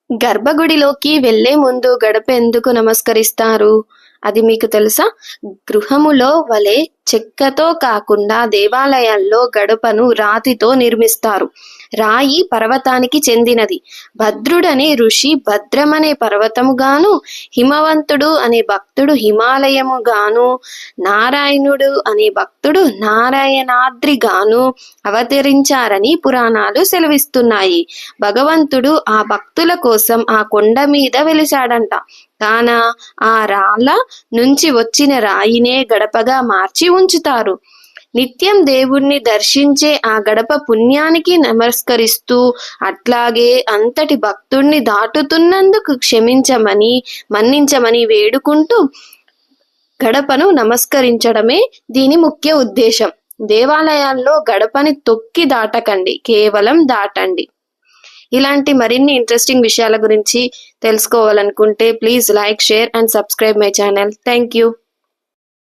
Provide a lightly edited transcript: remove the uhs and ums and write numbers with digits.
గర్భగుడిలోకి వెళ్లే ముందు గడప ఎందుకు నమస్కరిస్తారు? అది మీకు తెలుసా? గృహములో వలె చెక్కతో కాకుండా దేవాలయాల్లో గడపను రాతితో నిర్మిస్తారు. రాయి పర్వతానికి చెందినది. భద్రుడనే ఋషి భద్రమనే పర్వతముగాను, హిమవంతుడు అనే భక్తుడు హిమాలయముగాను, నారాయణుడు అనే భక్తుడు నారాయణాద్రిగాను అవతరించారని పురాణాలు సెలవిస్తున్నాయి. భగవంతుడు ఆ భక్తుల కోసం ఆ కొండ మీద వెలిశాడంట. కాన ఆ రాళ్ళ నుంచి వచ్చిన రాయినే గడపగా మార్చి ఉంచుతారు. నిత్యం దేవుణ్ణి దర్శించే ఆ గడప పుణ్యానికి నమస్కరిస్తూ, అట్లాగే అంతటి భక్తుణ్ణి దాటుతున్నందుకు క్షమించమని, మన్నించమని వేడుకుంటూ గడపను నమస్కరించడమే దీని ముఖ్య ఉద్దేశం. దేవాలయాల్లో గడపని తొక్కి దాటకండి, కేవలం దాటండి. ఇలాంటి మరిన్ని ఇంట్రెస్టింగ్ విషయాల గురించి తెలుసుకోవాలనుకుంటే please like, share and subscribe my channel. Thank you.